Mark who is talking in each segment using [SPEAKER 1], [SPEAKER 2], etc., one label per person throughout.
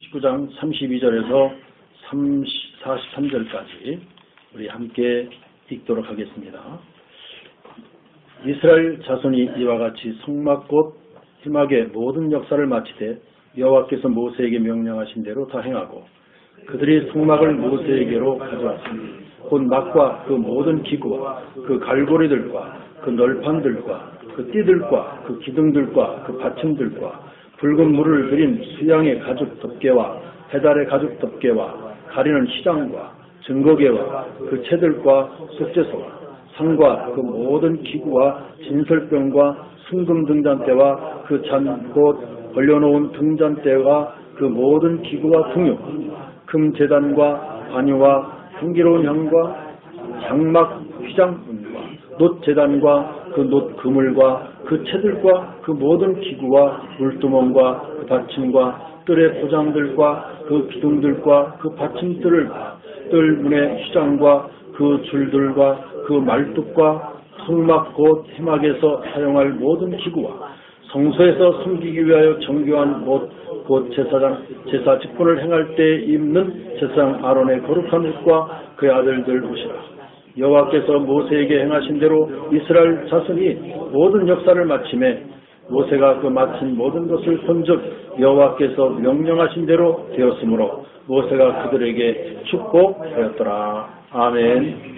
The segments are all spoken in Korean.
[SPEAKER 1] 19장 32절에서 43절까지 우리 함께 읽도록 하겠습니다. 이스라엘 자손이 이와 같이 성막 곧 희막의 모든 역사를 마치되 여호와께서 모세에게 명령하신 대로 다 행하고 그들이 성막을 모세에게로 가져왔으니 곧 막과 그 모든 기구와 그 갈고리들과 그 널판들과 그 띠들과 그 기둥들과 그 받침들과 붉은 물을 들인 수양의 가죽 덮개와 해달의 가죽 덮개와 가리는 시장과 증거개와 그 채들과 속죄소와 상과 그 모든 기구와 진설병과 순금 등잔대와 그 잔 곧 벌려놓은 등잔대와 그 모든 기구와 풍요 금 제단과 관유와 향기로운 향과 장막 휘장문과 놋 제단과 그 놋 그물과 그 채들과 그 모든 기구와 물두멍과 그 받침과 뜰의 포장들과 그 기둥들과 그 받침들을 뜰문의 휘장과 그 줄들과 그 말뚝과 성막 곧 희막에서 사용할 모든 기구와 성소에서 섬기기 위하여 정교한 옷 곧 제사 직분을 행할 때 입는 제사장 아론의 거룩한 옷과 그의 아들들 옷이라. 여호와께서 모세에게 행하신 대로 이스라엘 자손이 모든 역사를 마침에 모세가 그 마친 모든 것을 본즉 여호와께서 명령하신 대로 되었으므로 모세가 그들에게 축복하였더라. 아멘.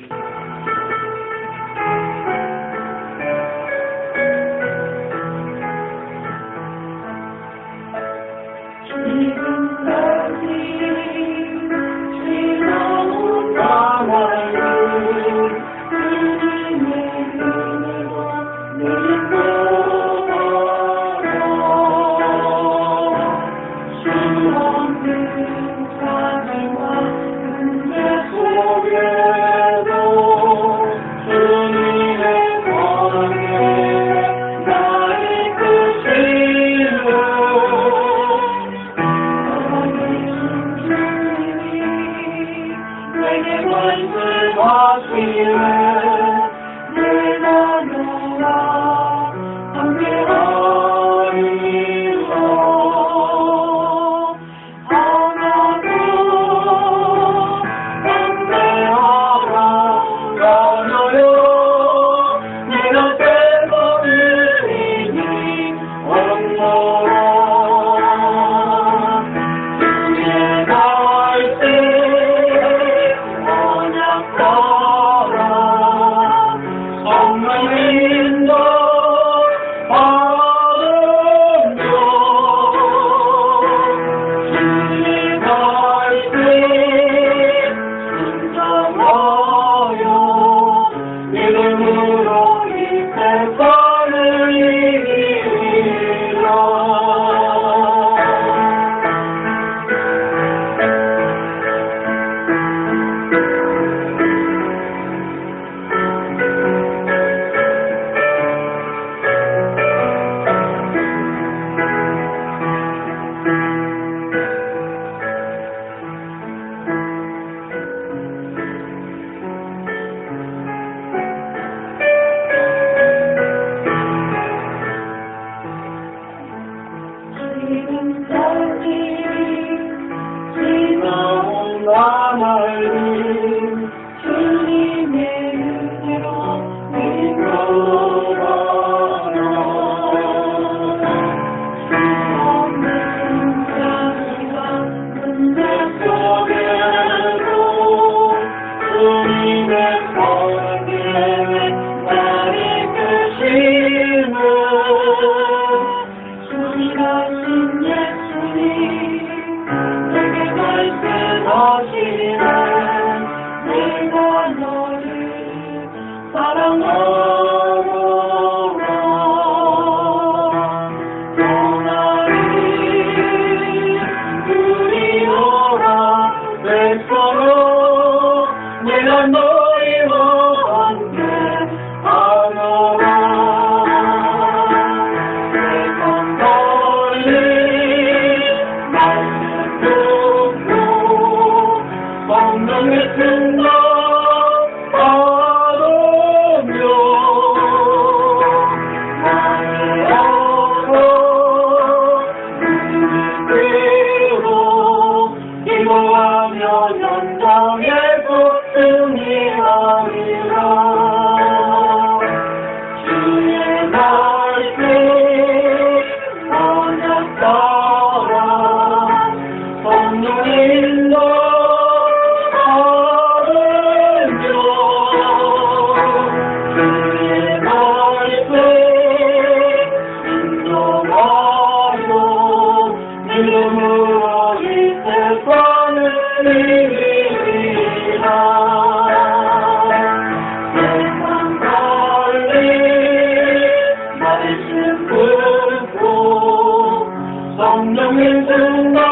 [SPEAKER 2] 성령의 순간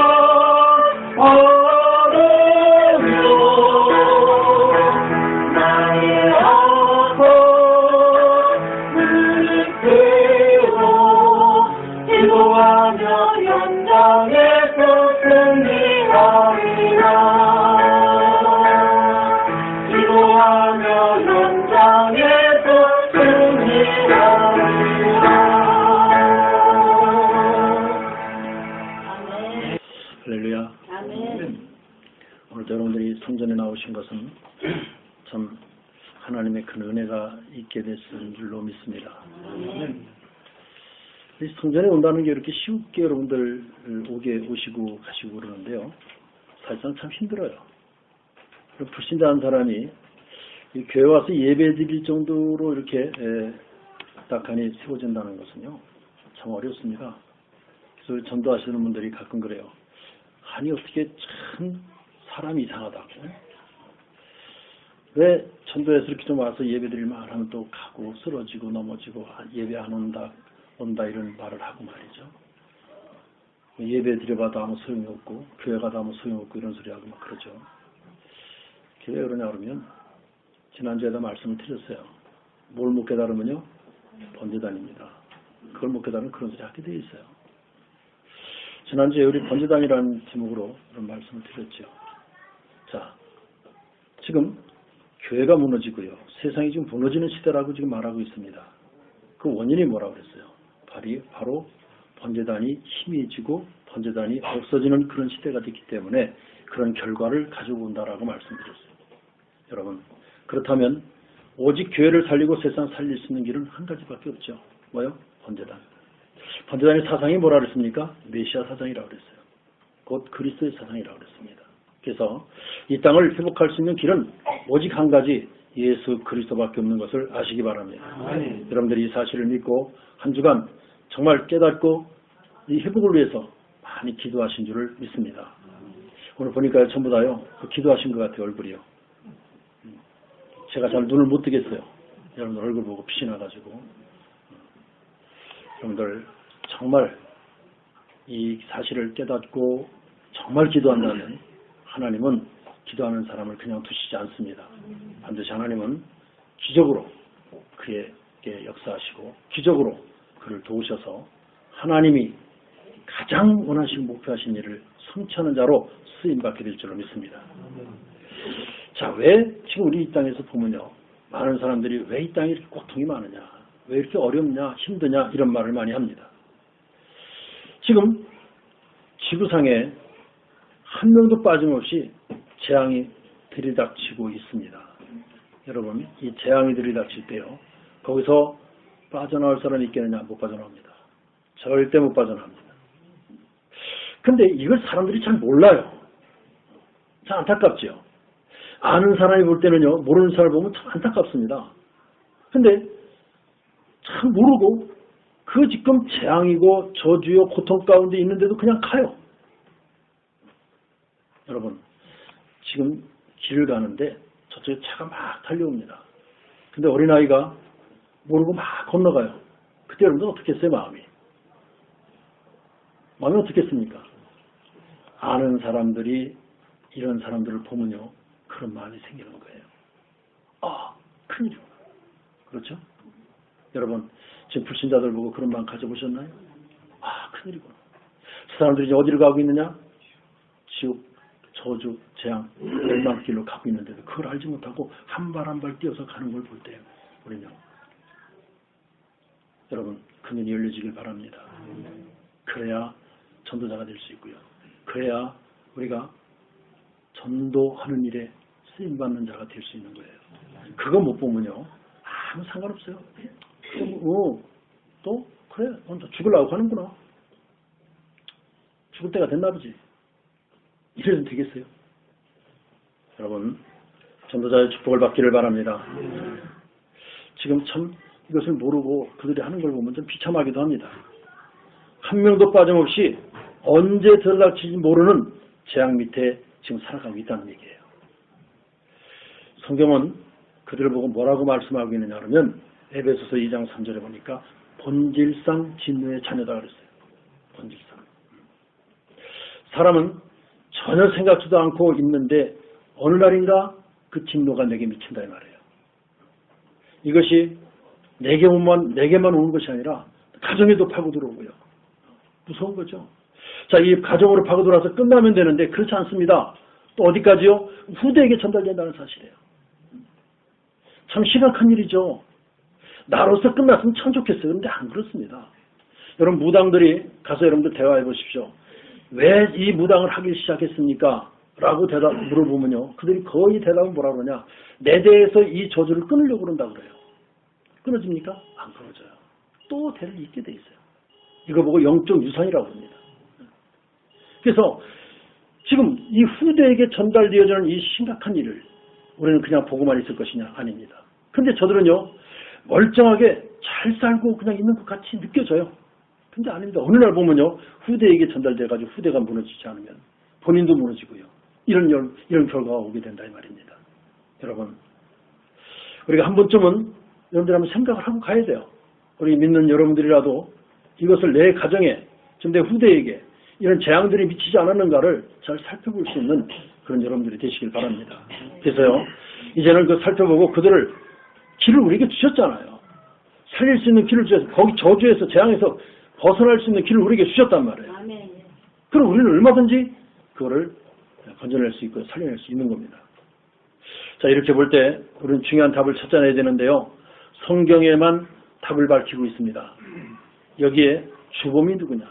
[SPEAKER 2] 어려요 나의 아픔 느끼고 기도하며 현장에서 승리하리라 기도하며 현장에서 승리하리라.
[SPEAKER 1] 할렐루야.
[SPEAKER 3] 아멘.
[SPEAKER 1] 오늘 여러분들이 성전에 나오신 것은 참 하나님의 큰 은혜가 있게 됐을 줄로 믿습니다. 이 성전에 온다는 게 이렇게 쉽게 여러분들 오시고 가시고 그러는데요. 사실상 참 힘들어요. 불신자한 사람이 이 교회 와서 예배 드릴 정도로 이렇게 딱하니 세워진다는 것은요. 참 어렵습니다. 그래서 전도하시는 분들이 가끔 그래요. 아니 어떻게 참 사람이 이상하다고. 왜 전도에서 이렇게 좀 와서 예배드릴만 하면 또 가고 쓰러지고 넘어지고 예배 안 온다 이런 말을 하고 말이죠. 예배 드려봐도 아무 소용이 없고 교회 가도 아무 소용이 없고 이런 소리 하고 막 그러죠. 왜 그러냐 그러면 지난주에도 말씀을 드렸어요. 뭘 못 깨달으면요 번제단입니다. 그걸 못 깨달으면 그런 소리 하게 돼 있어요. 지난주에 우리 번제단이라는 제목으로 그런 말씀을 드렸죠. 자, 지금 교회가 무너지고요. 세상이 지금 무너지는 시대라고 지금 말하고 있습니다. 그 원인이 뭐라고 그랬어요? 바로 번제단이 희미해지고 번제단이 없어지는 그런 시대가 됐기 때문에 그런 결과를 가지고 온다라고 말씀드렸어요. 여러분, 그렇다면 오직 교회를 살리고 세상 살릴 수 있는 길은 한 가지밖에 없죠. 뭐요? 번제단. 번제단의 사상이 뭐라 그랬습니까? 메시아 사상이라고 그랬어요. 곧 그리스도의 사상이라고 그랬습니다. 그래서 이 땅을 회복할 수 있는 길은 오직 한 가지 예수 그리스도밖에 없는 것을 아시기 바랍니다. 여러분들이 이 사실을 믿고 한 주간 정말 깨닫고 이 회복을 위해서 많이 기도하신 줄을 믿습니다. 오늘 보니까 전부 다요 기도하신 것 같아요. 얼굴이요. 제가 잘 눈을 못 뜨겠어요. 여러분들 얼굴 보고 빛이 나가지고 여러분들 정말 이 사실을 깨닫고 정말 기도한다면 하나님은 기도하는 사람을 그냥 두시지 않습니다. 반드시 하나님은 기적으로 그에게 역사하시고 기적으로 그를 도우셔서 하나님이 가장 원하시고 목표하신 일을 성취하는 자로 쓰임받게 될 줄로 믿습니다. 자, 왜 지금 우리 이 땅에서 보면요. 많은 사람들이 왜 이 땅에 이렇게 고통이 많으냐, 왜 이렇게 어렵냐, 힘드냐 이런 말을 많이 합니다. 지금 지구상에 한 명도 빠짐없이 재앙이 들이닥치고 있습니다. 여러분, 이 재앙이 들이닥칠 때요. 거기서 빠져나올 사람이 있겠느냐? 못 빠져나옵니다. 절대 못 빠져나옵니다. 근데 이걸 사람들이 잘 몰라요. 참 안타깝죠. 아는 사람이 볼 때는요. 모르는 사람을 보면 참 안타깝습니다. 근데 참 모르고 그 지금 재앙이고 저주요 고통 가운데 있는데도 그냥 가요. 여러분, 지금 길을 가는데 저쪽에 차가 막 달려옵니다. 근데 어린아이가 모르고 막 건너가요. 그때 여러분들 어떻게 했어요, 마음이? 마음이 어떻겠습니까? 아는 사람들이 이런 사람들을 보면요. 그런 마음이 생기는 거예요. 아, 큰일이구나. 그렇죠? 여러분, 지금 불신자들 보고 그런 마음 가져보셨나요? 아, 큰일이구나. 그 사람들이 이제 어디를 가고 있느냐? 지옥, 저주, 재앙, 멸망길로 가고 있는데도 그걸 알지 못하고 한 발 한 발 뛰어서 가는 걸 볼 때 우리는요. 여러분, 그 눈이 열려지길 바랍니다. 그래야 전도자가 될 수 있고요. 그래야 우리가 전도하는 일에 쓰임받는 자가 될 수 있는 거예요. 그거 못 보면요. 아무 상관없어요. 또 그래, 너 죽으려고 하는구나. 죽을 때가 됐나 보지. 이래도 되겠어요? 여러분, 전도자의 축복을 받기를 바랍니다. 지금 참 이것을 모르고 그들이 하는 걸 보면 좀 비참하기도 합니다. 한 명도 빠짐없이 언제 들어닥칠지 모르는 재앙 밑에 지금 살아가고 있다는 얘기예요. 성경은 그들을 보고 뭐라고 말씀하고 있느냐 하면 에베소서 2장 3절에 보니까 본질상 진노의 자녀다 그랬어요. 본질상. 사람은 전혀 생각지도 않고 있는데 어느 날인가 그 진노가 내게 미친다 이 말이에요. 이것이 내게만 오는 것이 아니라 가정에도 파고들어오고요. 무서운 거죠. 자, 이 가정으로 파고들어서 끝나면 되는데 그렇지 않습니다. 또 어디까지요? 후대에게 전달된다는 사실이에요. 참 심각한 일이죠. 나로서 끝났으면 참 좋겠어요. 그런데 안 그렇습니다. 여러분 무당들이 가서 여러분들 대화해 보십시오. 왜 이 무당을 하기 시작했습니까? 라고 물어보면요. 그들이 거의 대답은 뭐라 그러냐. 내 대에서 이 저주를 끊으려고 그런다 그래요. 끊어집니까? 안 끊어져요. 또 대를 잇게 돼 있어요. 이거 보고 영적 유산이라고 합니다. 그래서 지금 이 후대에게 전달되어지는 이 심각한 일을 우리는 그냥 보고만 있을 것이냐? 아닙니다. 근데 저들은요. 멀쩡하게 잘 살고 그냥 있는 것 같이 느껴져요. 근데 아닙니다. 어느 날 보면요. 후대에게 전달돼가지고 후대가 무너지지 않으면 본인도 무너지고요. 이런 결과가 오게 된다 이 말입니다. 여러분 우리가 한 번쯤은 여러분들 한번 생각을 하고 가야 돼요. 우리 믿는 여러분들이라도 이것을 내 가정에 지금 내 후대에게 이런 재앙들이 미치지 않았는가를 잘 살펴볼 수 있는 그런 여러분들이 되시길 바랍니다. 그래서요. 이제는 그 살펴보고 그들을 길을 우리에게 주셨잖아요. 살릴 수 있는 길을 주셔서 거기 저주에서 재앙에서 벗어날 수 있는 길을 우리에게 주셨단 말이에요. 그럼 우리는 얼마든지 그거를 건져낼 수 있고 살려낼 수 있는 겁니다. 자, 이렇게 볼 때 우리는 중요한 답을 찾아내야 되는데요. 성경에만 답을 밝히고 있습니다. 여기에 주범이 누구냐?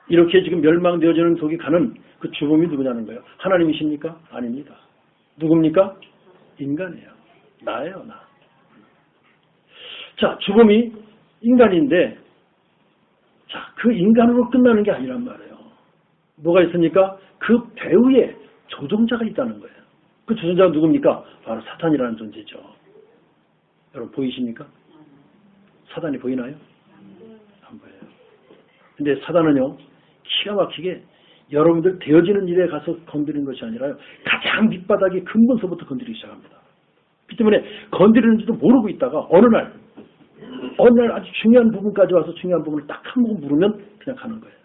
[SPEAKER 1] 이렇게 지금 멸망되어지는 속에 가는 그 주범이 누구냐는 거예요. 하나님이십니까? 아닙니다. 누굽니까? 인간이에요. 나예요, 나. 자, 주범이 인간인데 자, 그 인간으로 끝나는 게 아니란 말이에요. 뭐가 있습니까? 그 배후에 조종자가 있다는 거예요. 그 조종자가 누굽니까? 바로 사탄이라는 존재죠. 여러분 보이십니까? 사단이 보이나요? 안 보여요. 근데 사단은요. 기가 막히게 여러분들 되어지는 일에 가서 건드리는 것이 아니라 가장 밑바닥의 근본서부터 건드리기 시작합니다. 그 때문에 건드리는지도 모르고 있다가 어느 날 아주 중요한 부분까지 와서 중요한 부분을 딱 한 번 물으면 그냥 가는 거예요.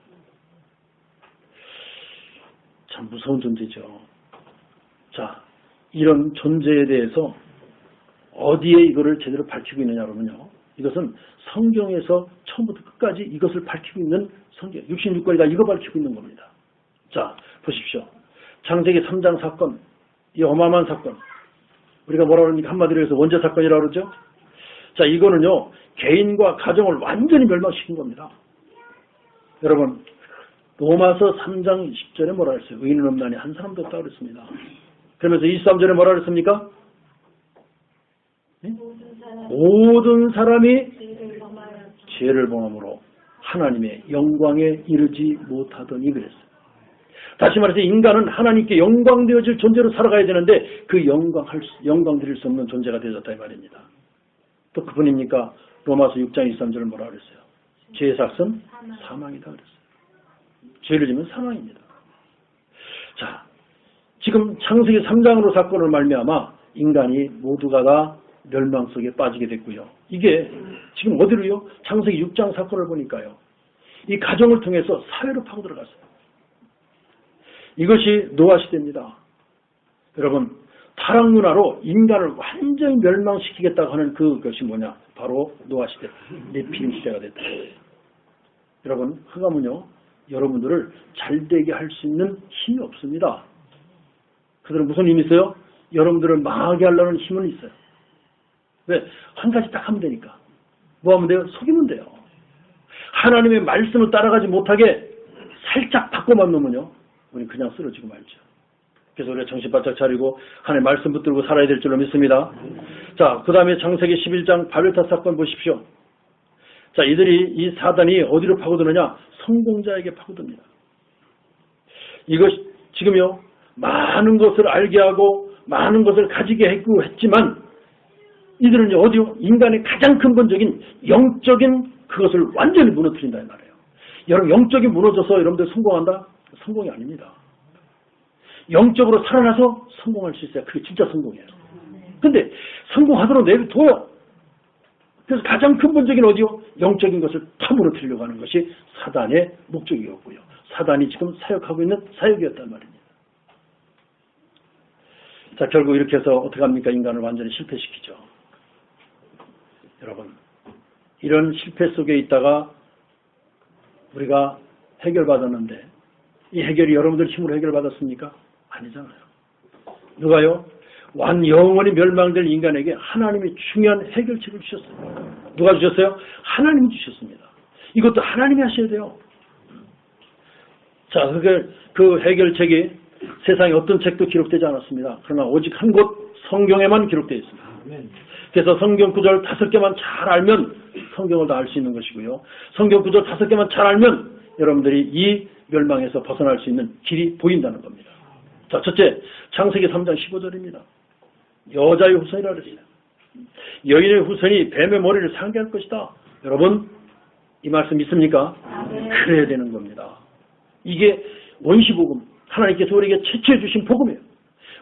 [SPEAKER 1] 참 무서운 존재죠. 자, 이런 존재에 대해서 어디에 이거를 제대로 밝히고 있느냐 그러면요. 이것은 성경에서 처음부터 끝까지 이것을 밝히고 있는 성경, 66권이 다 이거 밝히고 있는 겁니다. 자, 보십시오. 창세기 3장 사건, 이 어마어마한 사건. 우리가 뭐라 그럽니까? 한마디로 해서 원죄 사건이라고 그러죠? 자, 이거는요, 개인과 가정을 완전히 멸망시킨 겁니다. 여러분, 로마서 3장 10절에 뭐라 그랬어요? 의인은 없나니 한 사람도 없다고 그랬습니다. 그러면서 23절에 뭐라 그랬습니까? 네? 모든 사람이 죄를 범함으로 하나님의 영광에 이르지 못하더니 그랬어요. 다시 말해서 인간은 하나님께 영광되어질 존재로 살아가야 되는데 그 영광 드릴 수 없는 존재가 되어졌다 이 말입니다. 또 그분입니까? 로마서 6장 23절을 뭐라 그랬어요? 죄의 삭은 사망이다 그랬어요. 죄를 지면 사망입니다. 자, 지금 창세기 3장으로 사건을 말미암아 인간이 모두가 다 멸망 속에 빠지게 됐고요. 이게 지금 어디로요? 창세기 6장 사건을 보니까요. 이 가정을 통해서 사회로 파고들어갔어요. 이것이 노아 시대입니다. 여러분, 타락 문화로 인간을 완전히 멸망시키겠다고 하는 그것이 뭐냐? 바로 노아 시대, 네피림 시대가 됐다. 여러분, 흑암은요, 여러분들을 잘되게 할 수 있는 힘이 없습니다. 그들은 무슨 힘이 있어요? 여러분들을 망하게 하려는 힘은 있어요. 왜? 한 가지 딱 하면 되니까. 뭐 하면 돼요? 속이면 돼요. 하나님의 말씀을 따라가지 못하게 살짝 바꿔만 놓으면요, 우리 그냥 쓰러지고 말죠. 그래서 우리가 정신 바짝 차리고 하나님의 말씀 붙들고 살아야 될 줄로 믿습니다. 자, 그 다음에 창세기 11장 바벨탑 사건 보십시오. 자, 이 사단이 어디로 파고드느냐? 성공자에게 파고듭니다. 이것 지금요, 많은 것을 알게 하고 많은 것을 가지게 했지만 이들은 어디요? 인간의 가장 근본적인 영적인 그것을 완전히 무너뜨린다 이 말이에요. 여러분, 영적이 무너져서 여러분들 성공한다? 성공이 아닙니다. 영적으로 살아나서 성공할 수 있어요. 그게 진짜 성공이에요. 근데 성공하도록 내비둬요. 그래서 가장 근본적인 어디요? 영적인 것을 파무러뜨리려고 하는 것이 사단의 목적이었고요. 사단이 지금 사역하고 있는 사역이었단 말입니다. 자, 결국 이렇게 해서 어떻게 합니까? 인간을 완전히 실패시키죠. 여러분, 이런 실패 속에 있다가 우리가 해결받았는데 이 해결이 여러분들 힘으로 해결받았습니까? 아니잖아요. 누가요? 영원히 멸망될 인간에게 하나님이 중요한 해결책을 주셨어요. 누가 주셨어요? 하나님이 주셨습니다. 이것도 하나님이 하셔야 돼요. 자, 그 해결책이 세상에 어떤 책도 기록되지 않았습니다. 그러나 오직 한 곳 성경에만 기록되어 있습니다. 그래서 성경 구절 5개만 잘 알면 성경을 다 알 수 있는 것이고요. 성경 구절 5개만 잘 알면 여러분들이 이 멸망에서 벗어날 수 있는 길이 보인다는 겁니다. 자, 첫째, 창세기 3장 15절입니다. 여자의 후손이라 그랬어요. 여인의 후손이 뱀의 머리를 상대할 것이다. 여러분, 이 말씀 믿습니까? 그래야 되는 겁니다. 이게 원시복음, 하나님께서 우리에게 채취해 주신 복음이에요.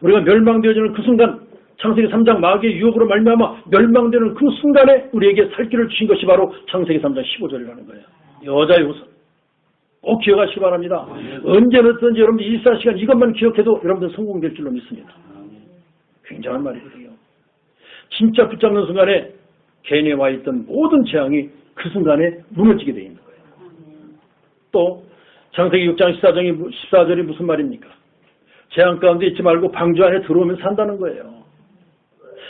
[SPEAKER 1] 우리가 멸망되어지는 그 순간, 창세기 3장 마귀의 유혹으로 말미암아 멸망되는 그 순간에 우리에게 살 길을 주신 것이 바로 창세기 3장 15절이라는 거예요. 여자의 후손. 꼭 기억하시기 바랍니다. 언제든지 여러분들 24시간 이것만 기억해도 여러분들 성공될 줄로 믿습니다. 굉장한 말이거든요. 진짜 붙잡는 순간에 개인에 와 있던 모든 재앙이 그 순간에 무너지게 되어 있는 거예요. 또 창세기 6장 14절이 무슨 말입니까? 재앙 가운데 있지 말고 방주 안에 들어오면 산다는 거예요.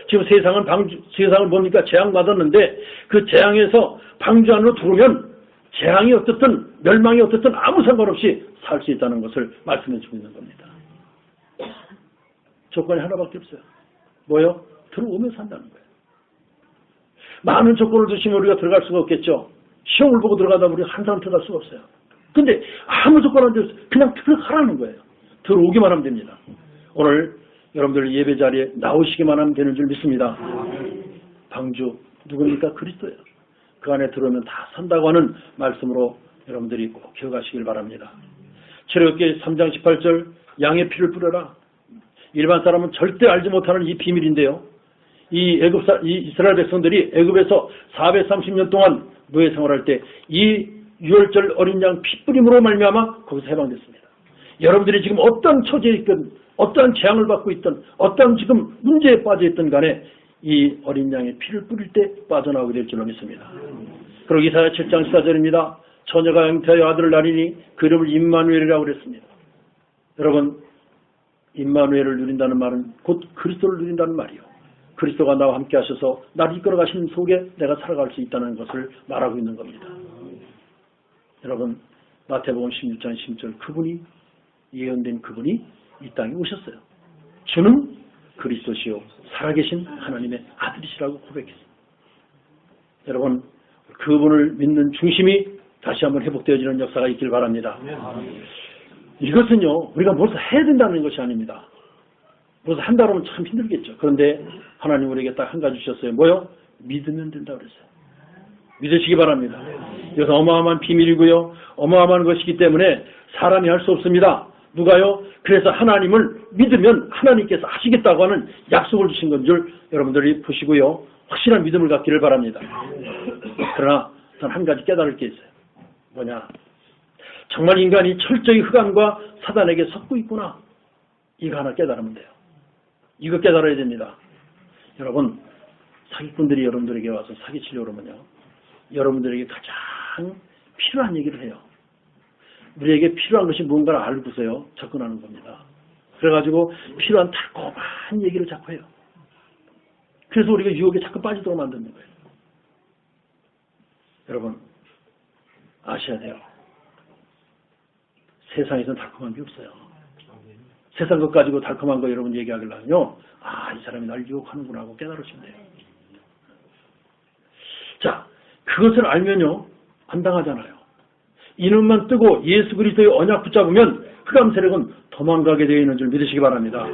[SPEAKER 1] 지금 세상을 보니까 재앙 받았는데 그 재앙에서 방주 안으로 들어오면 재앙이 어떻든 멸망이 어떻든 아무 상관없이 살 수 있다는 것을 말씀해 주고 있는 겁니다. 조건이 하나밖에 없어요. 뭐요? 들어오면 산다는 거예요. 많은 조건을 두시면 우리가 들어갈 수가 없겠죠. 시험을 보고 들어가다 우리가 한 사람 들어갈 수가 없어요. 근데 아무 조건 안 돼서 그냥 들어가라는 거예요. 들어오기만 하면 됩니다. 오늘 여러분들 예배 자리에 나오시기만 하면 되는 줄 믿습니다. 방주 누굽니까? 그리스도예요. 그 안에 들어오면 다 산다고 하는 말씀으로 여러분들이 꼭 기억하시길 바랍니다. 출애굽기 3장 18절 양의 피를 뿌려라. 일반 사람은 절대 알지 못하는 이 비밀인데요. 이 이스라엘 백성들이 애굽에서 430년 동안 노예 생활할 때 이 유월절 어린 양 피 뿌림으로 말미암아 거기서 해방됐습니다. 여러분들이 지금 어떤 처지에 있든 어떠한 재앙을 받고 있든 어떠한 지금 문제에 빠져 있든 간에 이 어린 양의 피를 뿌릴 때 빠져나오게 될 줄로 믿습니다. 그리고 이사야 7장 14절입니다. 처녀가 잉태하여 아들을 낳으니 그 이름을 임마누엘이라고 그랬습니다. 여러분, 임마누엘을 누린다는 말은 곧 그리스도를 누린다는 말이요. 그리스도가 나와 함께 하셔서 나를 이끌어 가시는 속에 내가 살아갈 수 있다는 것을 말하고 있는 겁니다. 여러분, 마태복음 16장 16절 그분이 예언된 그분이 이 땅에 오셨어요. 주는 그리스도시요 살아계신 하나님의 아들이시라고 고백했습니다. 여러분, 그분을 믿는 중심이 다시 한번 회복되어지는 역사가 있길 바랍니다. 이것은요, 우리가 무엇을 해야 된다는 것이 아닙니다. 무엇을 한다 그러면 참 힘들겠죠. 그런데 하나님 우리에게 딱 한 가지 주셨어요. 뭐요? 믿으면 된다고 그랬어요. 믿으시기 바랍니다. 이것은 어마어마한 비밀이고요. 어마어마한 것이기 때문에 사람이 할 수 없습니다. 누가요? 그래서 하나님을 믿으면 하나님께서 하시겠다고 하는 약속을 주신 건 줄 여러분들이 보시고요. 확실한 믿음을 갖기를 바랍니다. 그러나 단 한 가지 깨달을 게 있어요. 뭐냐? 정말 인간이 철저히 흑암과 사단에게 섞고 있구나. 이거 하나 깨달으면 돼요. 이거 깨달아야 됩니다. 여러분, 사기꾼들이 여러분들에게 와서 사기치려고 그러면요. 여러분들에게 가장 필요한 얘기를 해요. 우리에게 필요한 것이 뭔가를 알고서요. 접근하는 겁니다. 그래가지고 필요한 달콤한 얘기를 자꾸 해요. 그래서 우리가 유혹에 자꾸 빠지도록 만드는 거예요. 여러분, 아셔야 돼요. 세상에서는 달콤한 게 없어요. 세상 것 가지고 달콤한 거 여러분 얘기하길라면요. 아, 이 사람이 날 유혹하는구나 하고 깨달으시면 돼요. 자, 그것을 알면요. 안 당하잖아요. 이눈만 뜨고 예수 그리스도의 언약 붙잡으면 흑암 세력은 도망가게 되어 있는 줄 믿으시기 바랍니다.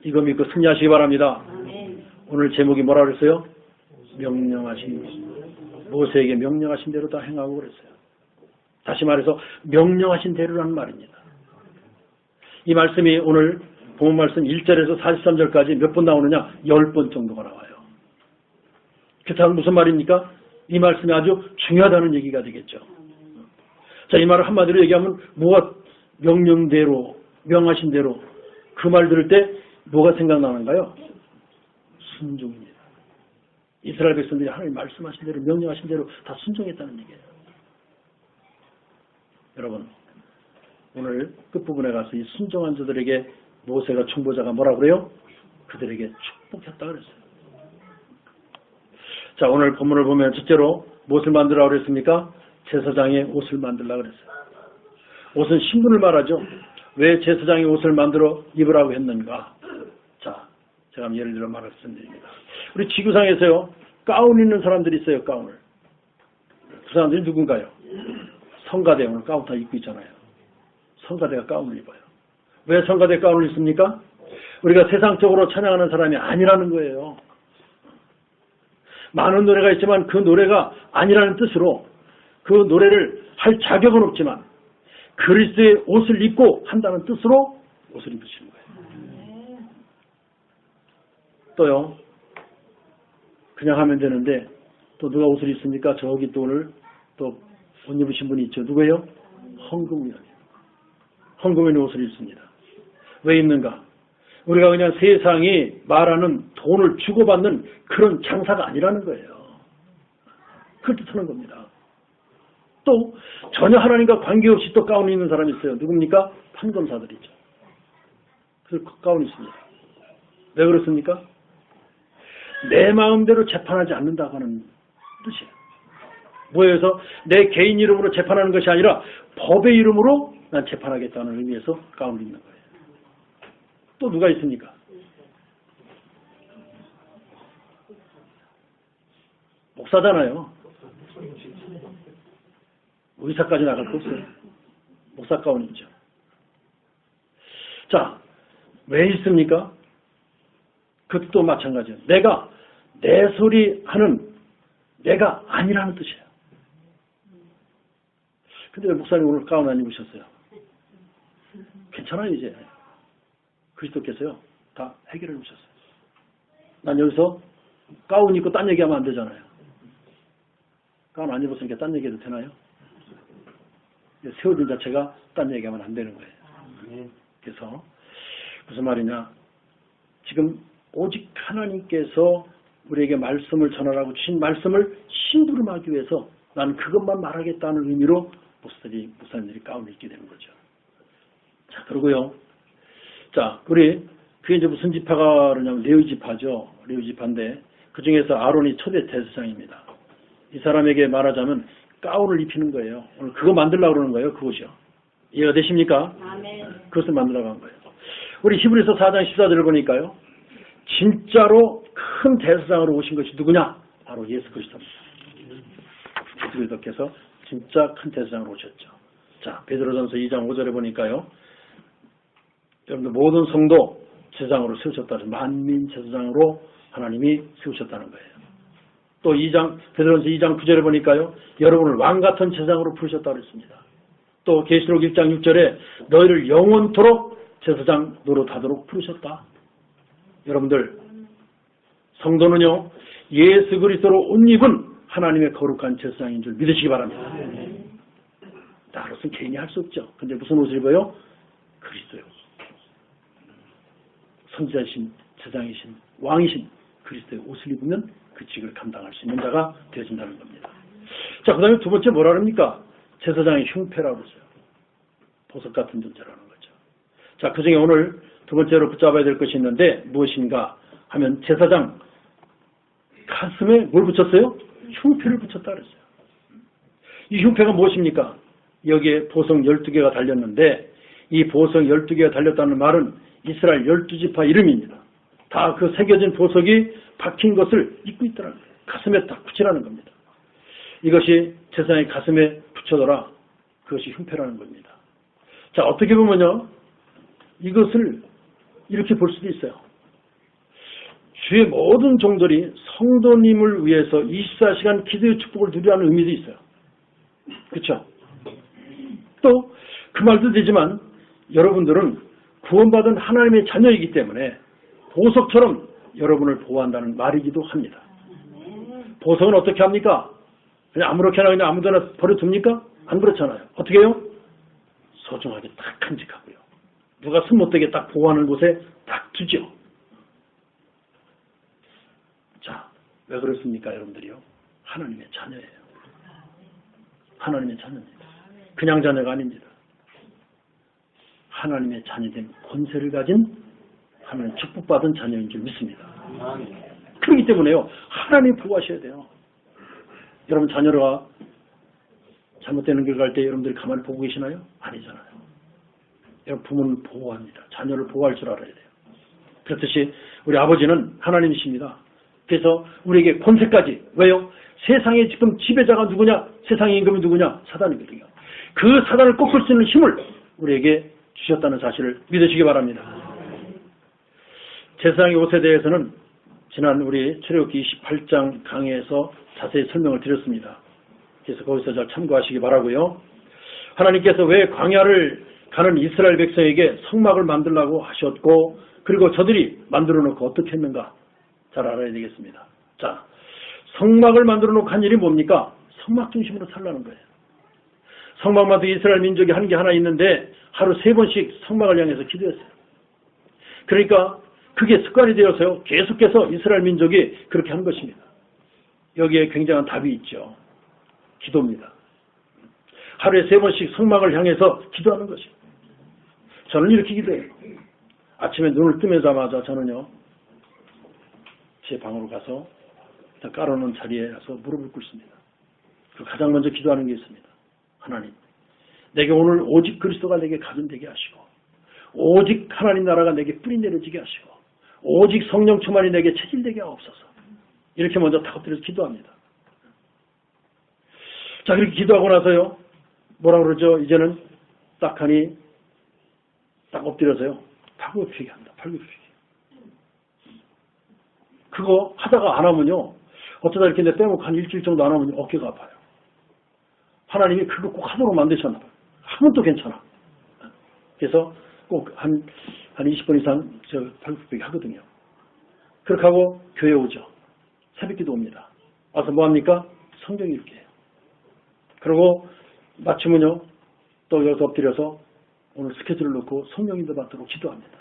[SPEAKER 1] 이거 믿고 승리하시기 바랍니다. 오늘 제목이 뭐라 그랬어요? 모세에게 명령하신 대로 다 행하고 그랬어요. 다시 말해서 명령하신 대로라는 말입니다. 이 말씀이 오늘 본문 말씀 1절에서 43절까지 몇 번 나오느냐? 10번 정도가 나와요. 그렇다면 무슨 말입니까? 이 말씀이 아주 중요하다는 얘기가 되겠죠. 자, 이 말을 한마디로 얘기하면 뭐가 명령대로, 명하신 대로 그 말 들을 때 뭐가 생각나는가요? 순종입니다. 이스라엘 백성들이 하나님 말씀하신 대로, 명령하신 대로 다 순종했다는 얘기예요. 여러분, 오늘 끝부분에 가서 이 순종한 자들에게 모세가 중보자가 뭐라고 그래요? 그들에게 축복했다 그랬어요. 자, 오늘 본문을 보면 첫째로 무엇을 만들라고 그랬습니까? 제사장의 옷을 만들라고 그랬어요. 옷은 신분을 말하죠. 왜 제사장의 옷을 만들어 입으라고 했는가? 자, 제가 한번 예를 들어 말씀드립니다. 우리 지구상에서요, 가운 입는 사람들이 있어요, 가운을. 그 사람들이 누군가요? 성가대, 오늘 가운 다 입고 있잖아요. 성가대가 가운을 입어요. 왜 성가대 가운을 입습니까? 우리가 세상적으로 찬양하는 사람이 아니라는 거예요. 많은 노래가 있지만 그 노래가 아니라는 뜻으로 그 노래를 할 자격은 없지만 그리스도의 옷을 입고 한다는 뜻으로 옷을 입으시는 거예요. 또요, 그냥 하면 되는데 또 누가 옷을 입습니까? 저기 또 오늘 또 옷 입으신 분이 있죠. 누구예요? 헌금위원이에요. 헌금위원이 옷을 입습니다. 왜 입는가? 우리가 그냥 세상이 말하는 돈을 주고받는 그런 장사가 아니라는 거예요. 그걸 뜻하는 겁니다. 또 전혀 하나님과 관계없이 또 가운이 있는 사람이 있어요. 누굽니까? 판검사들이죠. 그래서 가운이 있습니다. 왜 그렇습니까? 내 마음대로 재판하지 않는다고 하는 뜻이에요. 뭐예요? 내 개인 이름으로 재판하는 것이 아니라 법의 이름으로 난 재판하겠다는 의미에서 가운을 입는 거예요. 또 누가 있습니까? 목사잖아요. 의사까지 나갈 거 없어요. 목사 가운이죠. 자, 왜 있습니까? 그것도 마찬가지예요. 내가 내 소리 하는 내가 아니라는 뜻이에요. 근데 왜 목사님 오늘 가운 안 입으셨어요? 괜찮아요, 이제. 그리스도께서요, 다 해결해 주셨어요. 난 여기서 가운 입고 딴 얘기하면 안 되잖아요. 가운 안 입었으니까 딴 얘기해도 되나요? 세워진 자체가 딴 얘기하면 안 되는 거예요. 그래서 무슨 말이냐? 지금 오직 하나님께서 우리에게 말씀을 전하라고 주신 말씀을 심부름하기 위해서 나는 그것만 말하겠다는 의미로 목사님들이 가운을 입게 되는 거죠. 자, 그러고요. 자, 그게 이제 무슨 지파가 그러냐면 레위 지파죠. 레위 지파인데 그 중에서 아론이 초대 대제사장입니다. 이 사람에게 말하자면 가운을 입히는 거예요. 오늘 그거 만들려고 그러는 거예요. 그것이요. 이해가 되십니까? 아멘. 그것을 만들려고 한 거예요. 우리 히브리서 4장 14절을 보니까요. 진짜로 큰 대제사장으로 오신 것이 누구냐? 바로 예수 그리스도입니다. 예수 그리스도께서 진짜 큰 대제사장으로 오셨죠. 자, 베드로전서 2장 5절에 보니까요. 여러분들 모든 성도 제사장으로 세우셨다는 만민 제사장으로 하나님이 세우셨다는 거예요. 또 베드로전서 2장 9절에 보니까요. 여러분을 왕같은 제사장으로 부르셨다고 했습니다. 또 계시록 1장 6절에 너희를 영원토록 제사장 노릇하도록 부르셨다. 여러분들 성도는요. 예수 그리스도로 옷 입은 하나님의 거룩한 제사장인 줄 믿으시기 바랍니다. 나로서는 개인이 할 수 없죠. 근데 무슨 옷을 입어요? 그리스도요. 선지자이신 제사장이신 왕이신 그리스도의 옷을 입으면 그 직을 감당할 수 있는 자가 되어진다는 겁니다. 자, 그 다음에 두 번째 뭐라 합니까? 제사장의 흉패라고 했어요. 보석 같은 존재라는 거죠. 자, 그 중에 오늘 두 번째로 붙잡아야 될 것이 있는데 무엇인가 하면 제사장 가슴에 뭘 붙였어요? 흉패를 붙였다 그랬어요. 이 흉패가 무엇입니까? 여기에 보석 12개가 달렸는데 이 보석 12개가 달렸다는 말은 이스라엘 12지파 이름입니다. 다 그 새겨진 보석이 박힌 것을 입고 있더라고요. 가슴에 딱 붙이라는 겁니다. 이것이 제사장의 가슴에 붙여둬라. 그것이 흉패라는 겁니다. 자, 어떻게 보면요. 이것을 이렇게 볼 수도 있어요. 주의 모든 종들이 성도님을 위해서 24시간 기도의 축복을 누리라는 의미도 있어요. 그렇죠? 또 그 말도 되지만 여러분들은 구원받은 하나님의 자녀이기 때문에 보석처럼 여러분을 보호한다는 말이기도 합니다. 보석은 어떻게 합니까? 그냥 아무렇게나 그냥 아무데나 버려둡니까? 안 그렇잖아요. 어떻게 해요? 소중하게 딱 간직하고요. 누가 손 못대게 딱 보호하는 곳에 딱 두죠. 자, 왜 그렇습니까, 여러분들이요? 하나님의 자녀예요. 하나님의 자녀입니다. 그냥 자녀가 아닙니다. 하나님의 자녀된 권세를 가진 하나님 축복받은 자녀인 줄 믿습니다. 그렇기 때문에요. 하나님 보호하셔야 돼요. 여러분 자녀가 잘못되는 길 갈 때 여러분들이 가만히 보고 계시나요? 아니잖아요. 여러분 부모는 보호합니다. 자녀를 보호할 줄 알아야 돼요. 그렇듯이 우리 아버지는 하나님이십니다. 그래서 우리에게 권세까지, 왜요? 세상에 지금 지배자가 누구냐? 세상의 임금이 누구냐? 사단이거든요. 그 사단을 꺾을 수 있는 힘을 우리에게 주셨다는 사실을 믿으시기 바랍니다. 제사장의 옷에 대해서는 지난 우리 출애굽기 28장 강의에서 자세히 설명을 드렸습니다. 그래서 거기서 잘 참고하시기 바라고요. 하나님께서 왜 광야를 가는 이스라엘 백성에게 성막을 만들라고 하셨고, 그리고 저들이 만들어 놓고 어떻게 했는가 잘 알아야 되겠습니다. 자, 성막을 만들어 놓고 한 일이 뭡니까? 성막 중심으로 살라는 거예요. 성막마다 이스라엘 민족이 하는 게 하나 있는데 하루 3번씩 성막을 향해서 기도했어요. 그러니까 그게 습관이 되어서요. 계속해서 이스라엘 민족이 그렇게 한 것입니다. 여기에 굉장한 답이 있죠. 기도입니다. 하루에 3번씩 성막을 향해서 기도하는 것입니다. 저는 이렇게 기도해요. 아침에 눈을 뜨면서마자 저는요. 제 방으로 가서 깔아놓은 자리에 가서 무릎을 꿇습니다. 가장 먼저 기도하는 게 있습니다. 하나님, 내게 오늘 오직 그리스도가 내게 가전되게 하시고, 오직 하나님 나라가 내게 뿌리 내려지게 하시고, 오직 성령 충만이 내게 체질되게 하옵소서. 이렇게 먼저 탁 엎드려서 기도합니다. 자, 그렇게 기도하고 나서요, 뭐라 그러죠? 이제는 딱 하니, 딱 엎드려서요, 팔굽히기 합니다. 팔굽히기. 그거 하다가 안 하면요, 어쩌다 이렇게 내 빼먹고 한 일주일 정도 안 하면 어깨가 아파요. 하나님이 그거 꼭 하도록 만드셨나 봐요. 하면 또 괜찮아. 그래서 꼭 한 20분 이상 저 팔굽혀펴기 하거든요. 그렇게 하고 교회 오죠. 새벽기도 옵니다. 와서 뭐 합니까? 성경 읽기 해요. 그리고 마치면요, 또 여기서 엎드려서 오늘 스케줄을 놓고 성령 인도 받도록 기도합니다.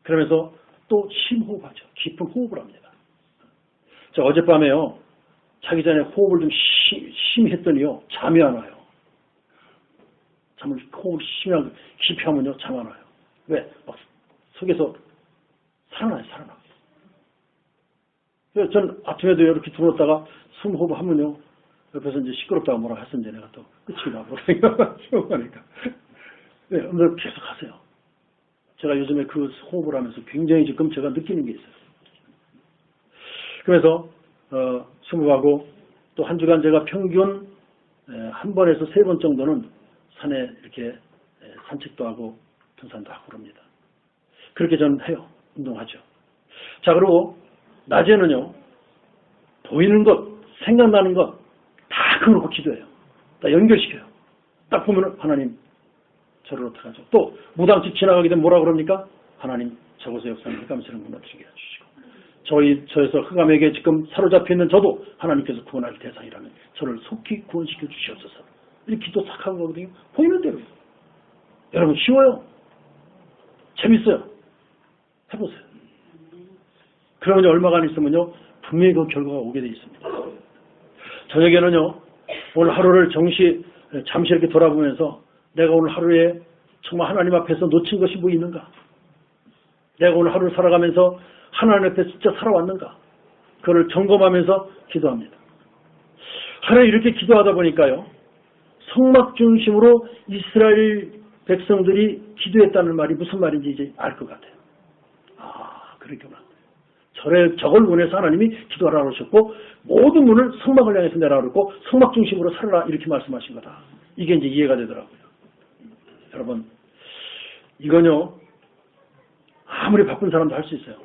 [SPEAKER 1] 그러면서 또 심호흡하죠. 깊은 호흡을 합니다. 저 어젯밤에요, 자기 전에 호흡을 좀 심히 했더니요, 잠이 안 와요. 잠을 호흡을 심히 깊이 하면요, 잠 안 와요. 왜? 막 속에서 살아나요. 그래서 전 아침에도 이렇게 들어왔다가 숨 호흡 하면요, 옆에서 이제 시끄럽다고 뭐라 했었는데 내가 또 끝이나 뭐라 생각하니까. 네, 오늘 계속 하세요. 제가 요즘에 그 호흡을 하면서 굉장히 지금 제가 느끼는 게 있어요. 그래서 수업하고 또 한 주간 제가 평균 한 번에서 3번 정도는 산에 이렇게 산책도 하고 등산도 하고 그럽니다. 그렇게 저는 해요. 운동하죠. 자, 그리고 낮에는요, 보이는 것, 생각나는 것 다 그러고 기도해요. 다 연결시켜요. 딱 보면 하나님 저를 어떻게 하죠? 또 무당집 지나가게 되면 뭐라 그럽니까? 하나님 저곳의 역사는 흑암스러운 무너뜨리게 해주시고, 저에서 흑암에게 지금 사로잡혀 있는 저도 하나님께서 구원할 대상이라면 저를 속히 구원시켜 주시옵소서. 이렇게 기도 싹 하는 거거든요. 보이는 대로. 여러분 쉬워요. 재밌어요. 해보세요. 그러면 얼마가 안 있으면요, 분명히 그 결과가 오게 돼 있습니다. 저녁에는요, 오늘 하루를 잠시 이렇게 돌아보면서 내가 오늘 하루에 정말 하나님 앞에서 놓친 것이 뭐 있는가? 내가 오늘 하루를 살아가면서 하나님 앞에 진짜 살아왔는가? 그걸 점검하면서 기도합니다. 하루에 이렇게 기도하다 보니까요, 성막 중심으로 이스라엘 백성들이 기도했다는 말이 무슨 말인지 이제 알 것 같아요. 아, 그렇구나. 저걸 원해서 하나님이 기도하라고 하셨고, 모든 문을 성막을 향해서 내라 그랬고, 성막 중심으로 살아라 이렇게 말씀하신 거다. 이게 이제 이해가 되더라고요. 여러분, 이건요, 아무리 바쁜 사람도 할 수 있어요.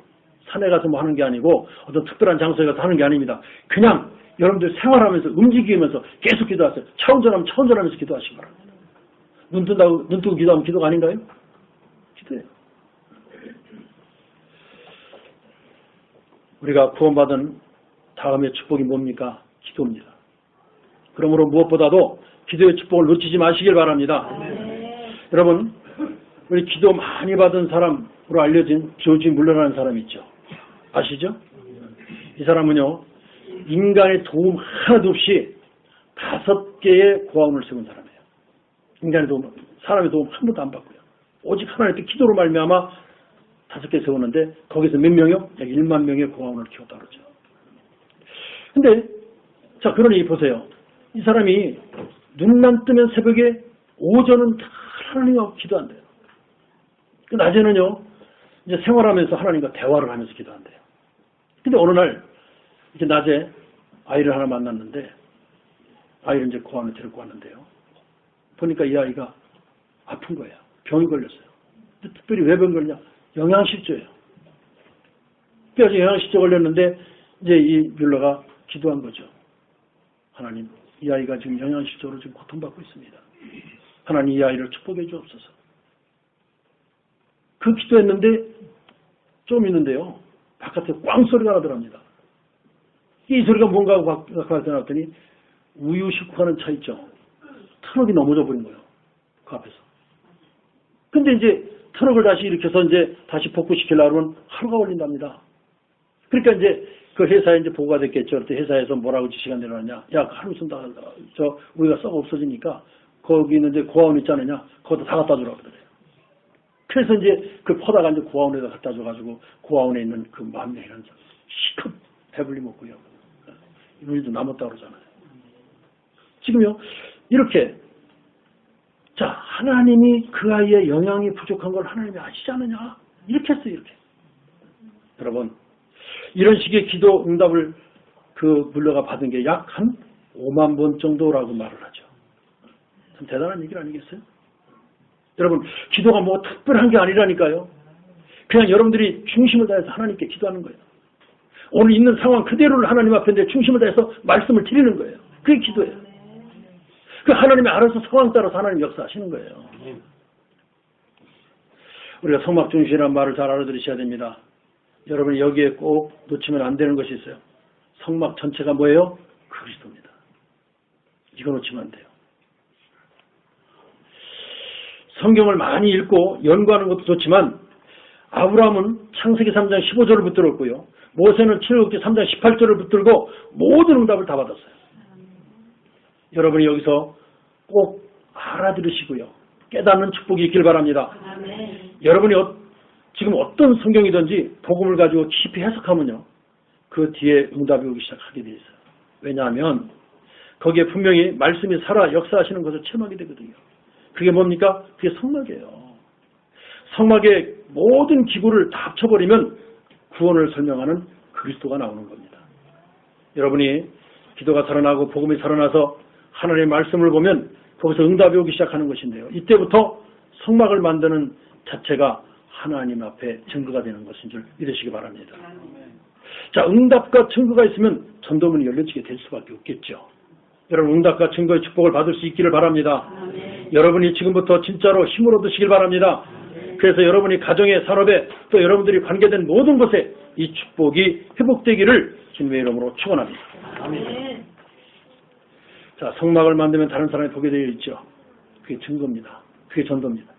[SPEAKER 1] 산에 가서 뭐 하는 게 아니고 어떤 특별한 장소에 가서 하는 게 아닙니다. 그냥 여러분들 생활하면서 움직이면서 계속 기도하세요. 차운전하면서 기도하시기 바랍니다. 눈 뜨고 기도하면 기도가 아닌가요? 기도해요. 우리가 구원받은 다음의 축복이 뭡니까? 기도입니다. 그러므로 무엇보다도 기도의 축복을 놓치지 마시길 바랍니다. 여러분, 우리 기도 많이 받은 사람으로 알려진 조지 물러라는 사람이 있죠. 아시죠? 이 사람은요, 인간의 도움 하나도 없이 5개의 고아원을 세운 사람이에요. 인간의 도움, 사람의 도움 한 번도 안 받고요. 오직 하나님께 기도로 말미암아 5개 세웠는데 거기서 몇 명이요? 약 1만 명의 고아원을 키웠다 그러죠. 근데 자, 그러니 보세요. 이 사람이 눈만 뜨면 새벽에 오전은 다 하나님하고 기도한대요. 낮에는요, 이제 생활하면서 하나님과 대화를 하면서 기도한대요. 근데 어느 날 이제 낮에 아이를 하나 만났는데 아이를 이제 고아원에 데리고 왔는데요. 보니까 이 아이가 아픈 거예요. 병이 걸렸어요. 근데 특별히 왜 병 걸냐? 영양실조예요. 그래서 영양실조 걸렸는데 이제 이 뮬러가 기도한 거죠. 하나님, 이 아이가 지금 영양실조로 지금 고통받고 있습니다. 하나님, 이 아이를 축복해 주옵소서. 그 기도했는데 좀 있는데요. 바깥에 꽝 소리가 나더랍니다. 이 소리가 뭔가 하고 나왔더니 우유 싣고 가는 차 있죠. 트럭이 넘어져 버린 거예요. 그 앞에서. 근데 이제 트럭을 다시 일으켜서 이제 다시 복구시키려고 하면 하루가 걸린답니다. 그러니까 이제 그 회사에 이제 보고가 됐겠죠. 그때 회사에서 뭐라고 지시가 내려왔냐. 야, 하루 있으면 우리가 썩어 없어지니까 거기 있는 이제 고아원 있지 않느냐. 거기다 다 갖다 주라고 그러더래요. 그래서 이제 그 퍼다가 이제 고아원에다 갖다 줘가지고 고아원에 있는 그 10,000명이라는 시컷 배불리 먹고요. 이런 일도 남았다고 그러잖아요. 지금요, 이렇게 자, 하나님이 그 아이의 영양이 부족한 걸 하나님이 아시지 않느냐? 이렇게 했어요, 이렇게. 여러분, 이런 식의 기도 응답을 그 물러가 받은 게 약 한 5만 번 정도라고 말을 하죠. 참 대단한 얘기 아니겠어요? 여러분, 기도가 뭐 특별한 게 아니라니까요. 그냥 여러분들이 중심을 다해서 하나님께 기도하는 거예요. 오늘 있는 상황 그대로를 하나님 앞에 내 중심을 다해서 말씀을 드리는 거예요. 그게 기도예요. 그 하나님이 알아서 상황 따라서 하나님 역사하시는 거예요. 우리가 성막중심이라는 말을 잘 알아들으셔야 됩니다. 여러분이 여기에 꼭 놓치면 안 되는 것이 있어요. 성막 전체가 뭐예요? 그리스도입니다. 이거 놓치면 안 돼요. 성경을 많이 읽고 연구하는 것도 좋지만 아브라함은 창세기 3장 15절을 붙들었고요. 모세는 출애굽기 3장 18절을 붙들고 모든 응답을 다 받았어요. 여러분이 여기서 꼭 알아들으시고요. 깨닫는 축복이 있길 바랍니다. 여러분이 지금 어떤 성경이든지 복음을 가지고 깊이 해석하면요. 그 뒤에 응답이 오기 시작하게 돼 있어요. 왜냐하면 거기에 분명히 말씀이 살아 역사하시는 것을 체험하게 되거든요. 그게 뭡니까? 그게 성막이에요. 성막의 모든 기구를 다 합쳐버리면 구원을 설명하는 그리스도가 나오는 겁니다. 여러분이 기도가 살아나고 복음이 살아나서 하나님의 말씀을 보면 거기서 응답이 오기 시작하는 것인데요. 이때부터 성막을 만드는 자체가 하나님 앞에 증거가 되는 것인 줄 믿으시기 바랍니다. 자, 응답과 증거가 있으면 전도문이 열려지게 될 수밖에 없겠죠. 여러분, 응답과 증거의 축복을 받을 수 있기를 바랍니다. 여러분이 지금부터 진짜로 힘을 얻으시길 바랍니다. 그래서 여러분이 가정의 산업에 또 여러분들이 관계된 모든 것에 이 축복이 회복되기를 주님의 이름으로 축원합니다. 자, 성막을 만들면 다른 사람이 보게 되어 있죠. 그게 증거입니다. 그게 전도입니다.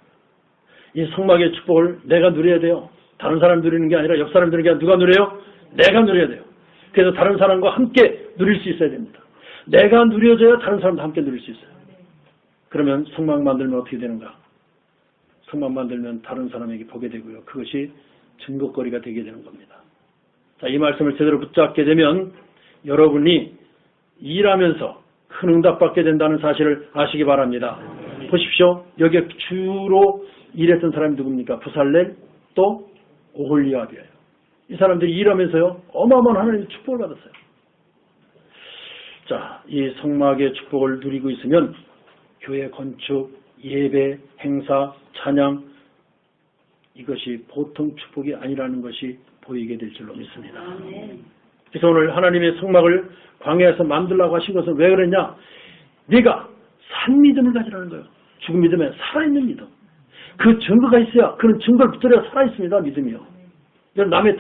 [SPEAKER 1] 이 성막의 축복을 내가 누려야 돼요. 다른 사람이 누리는 게 아니라 옆 사람이 누리는 게 아니라 누가 누려요? 내가 누려야 돼요. 그래서 다른 사람과 함께 누릴 수 있어야 됩니다. 내가 누려져야 다른 사람도 함께 누릴 수 있어요. 그러면 성막 만들면 어떻게 되는가? 성막 만들면 다른 사람에게 보게 되고요. 그것이 증거거리가 되게 되는 겁니다. 자, 이 말씀을 제대로 붙잡게 되면 여러분이 일하면서 큰 응답받게 된다는 사실을 아시기 바랍니다. 보십시오. 여기에 주로 일했던 사람이 누굽니까? 부살렐 또 오홀리압이에요. 이 사람들이 일하면서요. 어마어마한 하나님의 축복을 받았어요. 자, 이 성막의 축복을 누리고 있으면 교회 건축, 예배, 행사, 찬양 이것이 보통 축복이 아니라는 것이 보이게 될 줄로 믿습니다. 그래서 오늘 하나님의 성막을 광야에서 만들라고 하신 것은 왜 그랬냐? 네가 산 믿음을 가지라는 거예요. 죽은 믿음에 살아있는 믿음. 그 증거가 있어야 그런 증거를 붙들어야 살아있습니다. 믿음이요. 남의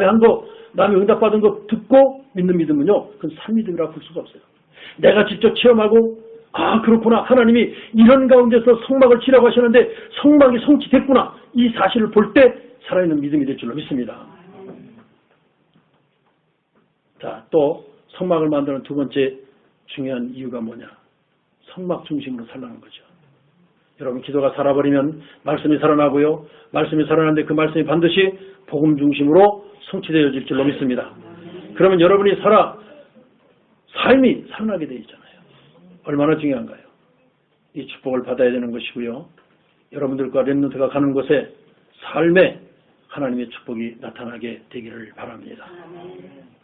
[SPEAKER 1] 한 거, 남의 응답받은 거 듣고 믿는 믿음은요, 그건 산믿음이라고 볼 수가 없어요. 내가 직접 체험하고, 그렇구나. 하나님이 이런 가운데서 성막을 치라고 하셨는데 성막이 성취됐구나. 이 사실을 볼 때 살아있는 믿음이 될 줄로 믿습니다. 자, 또 성막을 만드는 두 번째 중요한 이유가 뭐냐? 성막 중심으로 살라는 거죠. 여러분, 기도가 살아버리면 말씀이 살아나고요. 말씀이 살아나는데 그 말씀이 반드시 복음 중심으로 성취되어질 줄로 믿습니다. 그러면 여러분이 삶이 살아나게 되어 있잖아요. 얼마나 중요한가요? 이 축복을 받아야 되는 것이고요. 여러분들과 렘넌트가 가는 곳에 삶에 하나님의 축복이 나타나게 되기를 바랍니다.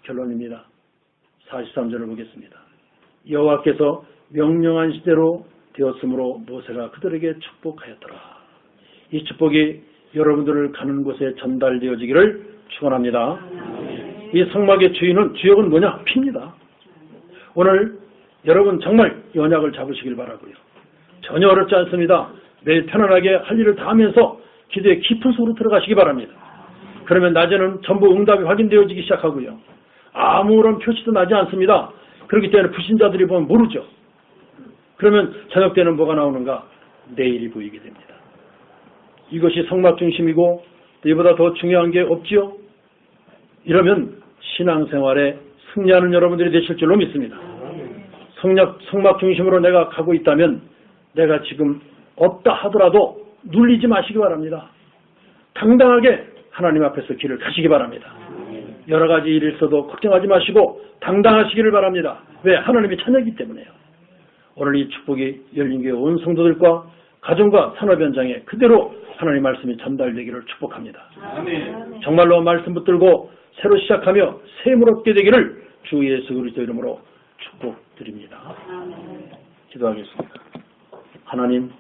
[SPEAKER 1] 결론입니다. 43절을 보겠습니다. 여호와께서 명령한 시대로 되었으므로 모세가 그들에게 축복하였더라. 이 축복이 여러분들을 가는 곳에 전달되어지기를 축원합니다. 이 성막의 주역은 뭐냐? 피입니다. 오늘 여러분 정말 연약을 잡으시길 바라고요. 전혀 어렵지 않습니다. 매일 편안하게 할 일을 다 하면서 기도의 깊은 속으로 들어가시기 바랍니다. 그러면 낮에는 전부 응답이 확인되어지기 시작하고요. 아무런 표시도 나지 않습니다. 그렇기 때문에 불신자들이 보면 모르죠. 그러면 저녁 때는 뭐가 나오는가? 내일이 보이게 됩니다. 이것이 성막 중심이고 이보다 더 중요한 게 없지요? 이러면 신앙생활에 승리하는 여러분들이 되실 줄로 믿습니다. 성막 중심으로 내가 가고 있다면 내가 지금 없다 하더라도 눌리지 마시기 바랍니다. 당당하게 하나님 앞에서 길을 가시기 바랍니다. 여러 가지 일이 있어도 걱정하지 마시고 당당하시기를 바랍니다. 왜? 하나님이 자녀이기 때문에요. 오늘 이 축복이 열린교회 온 성도들과 가정과 산업 현장에 그대로 하나님 말씀이 전달되기를 축복합니다. 아멘. 정말로 말씀 붙들고 새로 시작하며 샘을 얻게 되기를 주 예수 그리스도 이름으로 축복드립니다. 아멘. 기도하겠습니다. 하나님,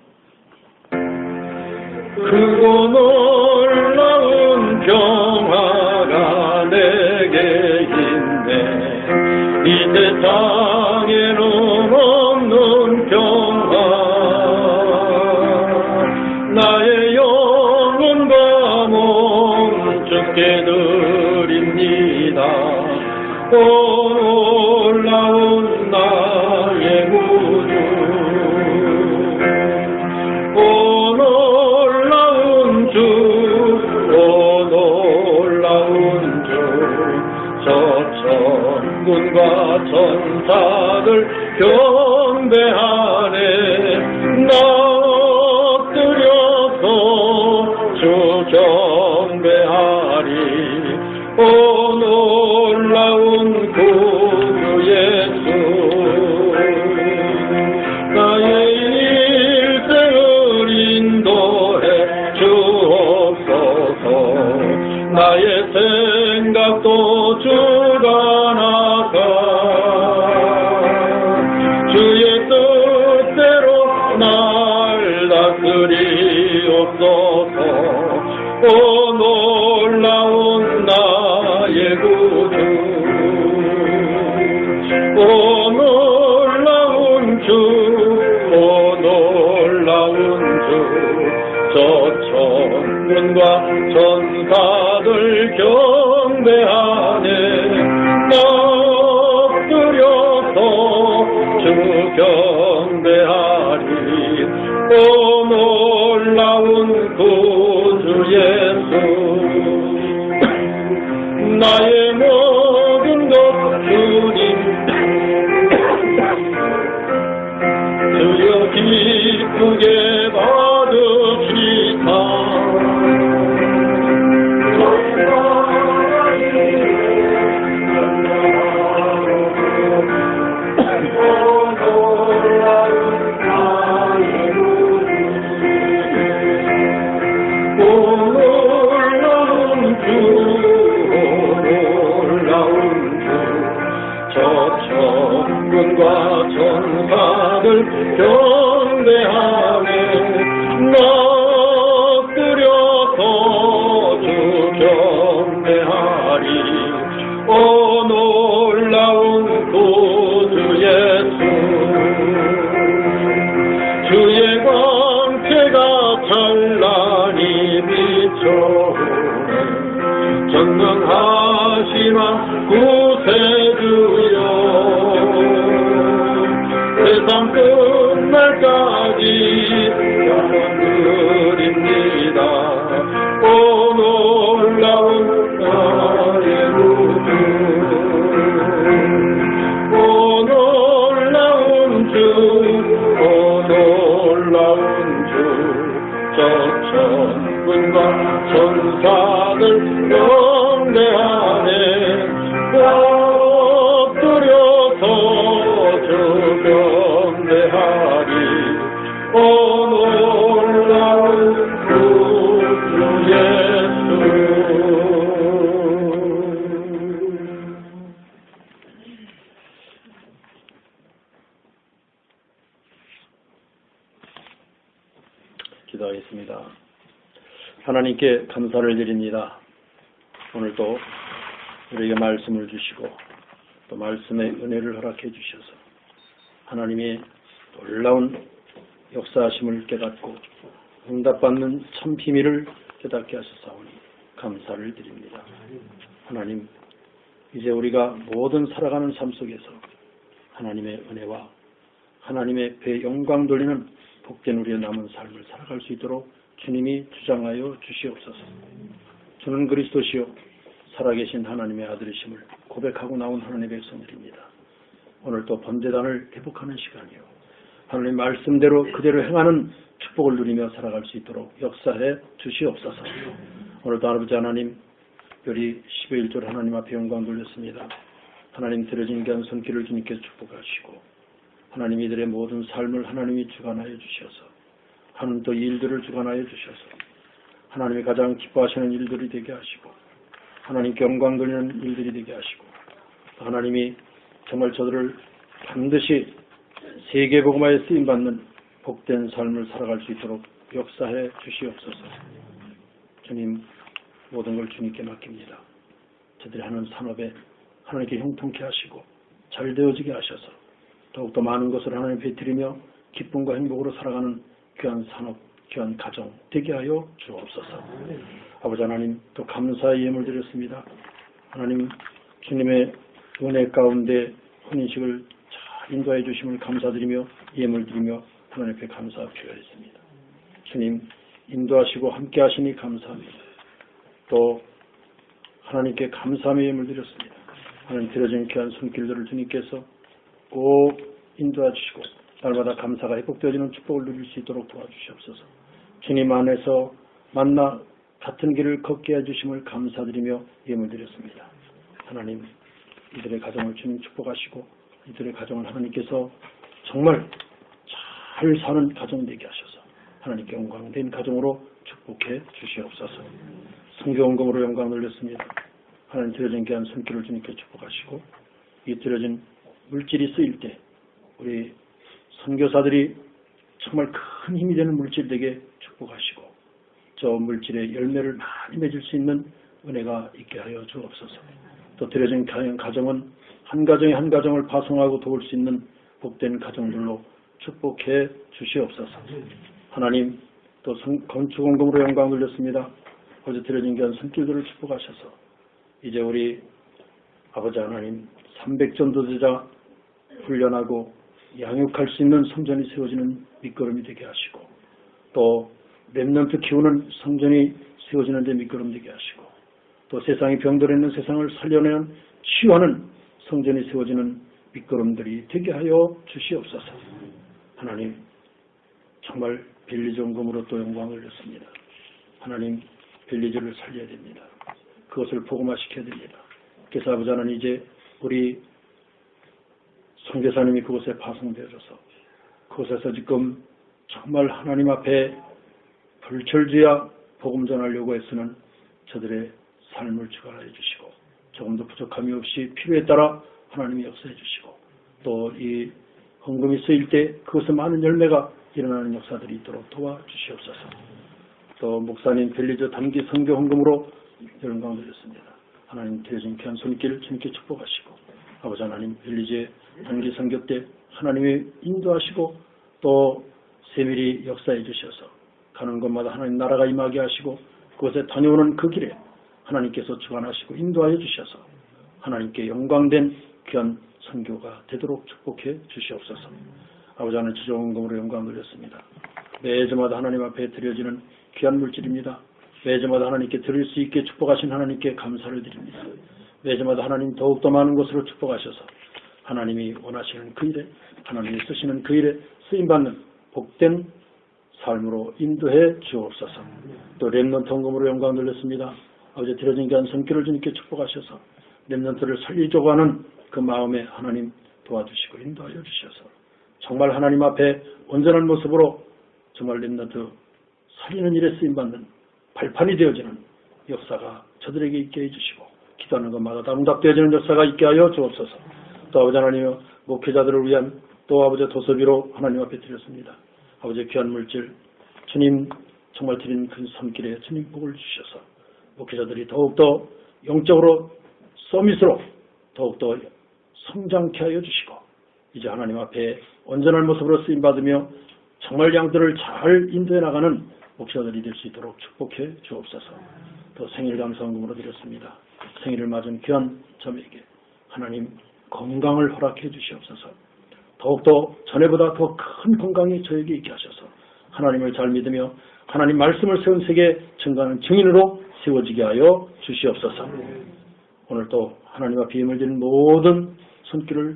[SPEAKER 1] 크고 놀라운 평화가 내게 있네. 이 세상에는 없는 평화. 나의 영혼과 몸 주께 드립니다. 오 놀라운 나의 구주. 오 놀라운 주. 오 놀라운 주. 저 천군과 천사들 경배하네. 나 엎드려서 주 경배하리. 오 놀라운 구주 예수. 나의 일생을 인도해 주옵소서. 나의 생각도 주가 나가 주의 뜻대로 날 다스리옵소서. 오 놀라운 나의 구주. 오 놀라운 주. 오 놀라운 주. 저 천군과 천사들 경배하네. 나 엎드려서 주 경배하리. 오 놀라운 구주 예수. 나의 모든 것 주님 주여 기쁘게 받으시사.
[SPEAKER 3] 좋으네 전능하시나 구세주여 세상 끝날까지 영원 드립니다 오 놀라운 나의 구주 오 놀라운 주 오 놀라운 주 저 천군과 천사들 경배하네 엎드려서 주 경배하리 오 놀라운 구주 예수
[SPEAKER 1] 기도하겠습니다. 하나님께 감사를 드립니다. 오늘도 우리에게 말씀을 주시고 또 말씀의 은혜를 허락해 주셔서 하나님의 놀라운 역사하심을 깨닫고 응답받는 참 비밀을 깨닫게 하셨사오니 감사를 드립니다. 하나님, 이제 우리가 모든 살아가는 삶 속에서 하나님의 은혜와 하나님의 배에 영광 돌리는 복된 우리의 남은 삶을 살아갈 수 있도록 주님이 주장하여 주시옵소서. 주는 그리스도시요 살아계신 하나님의 아들이심을 고백하고 나온 하나님의 백성들입니다. 오늘 또 번제단을 회복하는 시간이요 하나님 말씀대로 그대로 행하는 축복을 누리며 살아갈 수 있도록 역사해 주시옵소서. 오늘도 아버지 하나님 특별히 12일 절 하나님 앞에 영광 돌렸습니다. 하나님 드려진 귀한 손길을 주님께서 축복하시고 하나님 이들의 모든 삶을 하나님이 주관하여 주셔서 하나님 또 일들을 주관하여 주셔서 하나님이 가장 기뻐하시는 일들이 되게 하시고 하나님께 영광 돌리는 일들이 되게 하시고 하나님이 정말 저들을 반드시 세계복음화에 쓰임받는 복된 삶을 살아갈 수 있도록 역사해 주시옵소서. 주님 모든 걸 주님께 맡깁니다. 저들이 하는 산업에 하나님께 형통케 하시고 잘 되어지게 하셔서 더욱더 많은 것을 하나님 베풀이며 기쁨과 행복으로 살아가는 귀한 산업, 귀한 가정 되게 하여 주옵소서. 아버지 하나님 또 감사의 예물 드렸습니다. 하나님 주님의 은혜 가운데 혼인식을 잘 인도해 주심을 감사드리며 예물 드리며 하나님 앞에 감사 표하였습니다. 주님 인도하시고 함께 하시니 감사합니다. 또 하나님께 감사의 예물 드렸습니다. 하나님 드려진 귀한 손길들을 주님께서 꼭 인도해 주시고 날마다 감사가 회복되어지는 축복을 누릴 수 있도록 도와주시옵소서. 주님 안에서 만나 같은 길을 걷게 해주심을 감사드리며 예물 드렸습니다. 하나님 이들의 가정을 주님 축복하시고 이들의 가정을 하나님께서 정말 잘 사는 가정 되게 하셔서 하나님께 영광된 가정으로 축복해 주시옵소서. 성경원금으로 영광 돌렸습니다. 하나님 드려진 귀한 손길을 주님께 축복하시고 이 드려진 물질이 쓰일 때 우리 선교사들이 정말 큰 힘이 되는 물질 되게 축복하시고 저 물질의 열매를 많이 맺을 수 있는 은혜가 있게 하여 주옵소서. 또 드려진 가정은 한 가정이 한 가정을 파송하고 도울 수 있는 복된 가정들로 축복해 주시옵소서. 하나님 또 건축원금으로 영광 돌렸습니다. 어제 드려진 귀한 손길들을 축복하셔서 이제 우리 아버지 하나님 300전도제자 훈련하고 양육할 수 있는 성전이 세워지는 밑거름이 되게 하시고 또 렘넌트 키우는 성전이 세워지는 데 밑거름 되게 하시고 또 세상이 병들어 있는 세상을 살려내는 치유하는 성전이 세워지는 밑거름들이 되게 하여 주시옵소서. 하나님 정말 빌리지 원금으로 또 영광을 올렸습니다. 하나님 빌리지를 살려야 됩니다. 그것을 복음화시켜야 됩니다. 그래서 아버지 하나님 이제 우리 선교사님이 그곳에 파송되어져서 그곳에서 지금 정말 하나님 앞에 불철주야 복음 전하려고 애쓰는 저들의 삶을 주관하여 주시고 조금도 부족함이 없이 필요에 따라 하나님이 역사해 주시고 또 이 헌금이 쓰일 때 그것에 많은 열매가 일어나는 역사들이 있도록 도와주시옵소서. 또 목사님 벨리저 단기 선교 헌금으로 영광 드렸습니다. 하나님 드려진 귀한 손길 주님께 축복하시고 아버지 하나님 벨리제 단기 선교 때 하나님이 인도하시고 또 세밀히 역사해 주셔서 가는 곳마다 하나님 나라가 임하게 하시고 그곳에 다녀오는 그 길에 하나님께서 주관하시고 인도하여 주셔서 하나님께 영광된 귀한 선교가 되도록 축복해 주시옵소서. 아버지 하나님 주정금으로 영광 돌렸습니다. 매주마다 하나님 앞에 드려지는 귀한 물질입니다. 매주마다 하나님께 드릴 수 있게 축복하신 하나님께 감사를 드립니다. 매주마다 하나님 더욱더 많은 것으로 축복하셔서 하나님이 원하시는 그 일에 하나님이 쓰시는 그 일에 쓰임받는 복된 삶으로 인도해 주옵소서. 또 렘넌트 헌금으로 영광 돌렸습니다. 아버지 드려진 귀한 선교를 주님께 축복하셔서 렘넌트를 살리려고 하는 그 마음에 하나님 도와주시고 인도하여 주셔서 정말 하나님 앞에 온전한 모습으로 정말 렘넌트 살리는 일에 쓰임받는 발판이 되어지는 역사가 저들에게 있게 해주시고 기도하는 것마다 다 응답되어지는 역사가 있게 하여 주옵소서. 또 아버지 하나님 목회자들을 위한 또 아버지 도서비로 하나님 앞에 드렸습니다. 아버지 귀한 물질 주님 정말 드린 그 손길에 주님 복을 주셔서 목회자들이 더욱더 영적으로 서밋으로 더욱더 성장케 하여 주시고 이제 하나님 앞에 온전한 모습으로 쓰임받으며 정말 양들을 잘 인도해 나가는 목회자들이 될 수 있도록 축복해 주옵소서. 또 생일 감사헌금으로 드렸습니다. 생일을 맞은 귀한 점에게 하나님 건강을 허락해 주시옵소서. 더욱더 전에보다 더 큰 건강이 저에게 있게 하셔서 하나님을 잘 믿으며 하나님 말씀을 세운 세계 증거하는 증인으로 세워지게 하여 주시옵소서. 오늘 또 하나님 앞에 힘을 드린 모든 손길을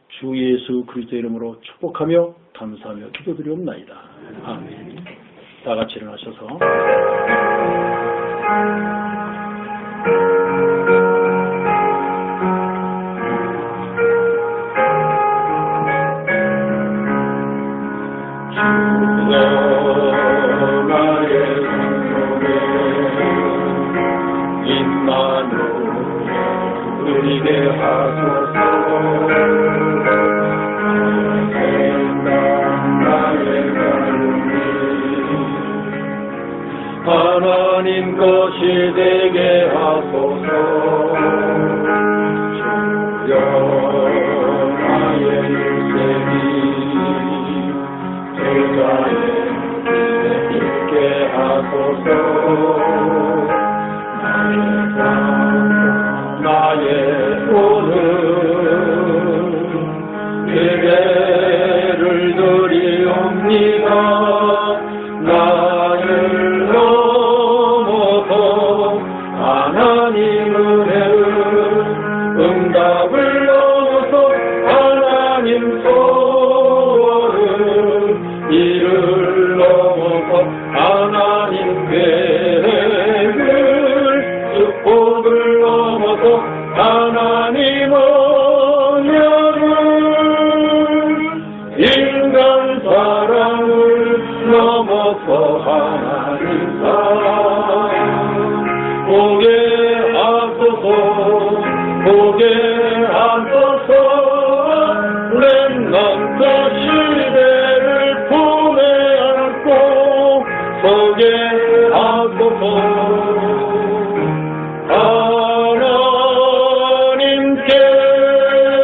[SPEAKER 1] 주 예수 그리스도의 이름으로 축복하며 감사하며 기도드리옵나이다. 아멘. 다 같이 일어나셔서
[SPEAKER 3] 하나님 것이 되게 하소서. 주여 나의 인생이 제자의 있게 하소서. 나의 오늘 예배를 드리옵니다. 나를 넘어서 하나님의 응답을 넘어서 하나님 소원을 이를 넘어서 하나님 계획을 축복을 넘어서 하나님 언약을 인간 사랑을 넘어서 하나님 사랑 보게 하소서. 보게 하소서.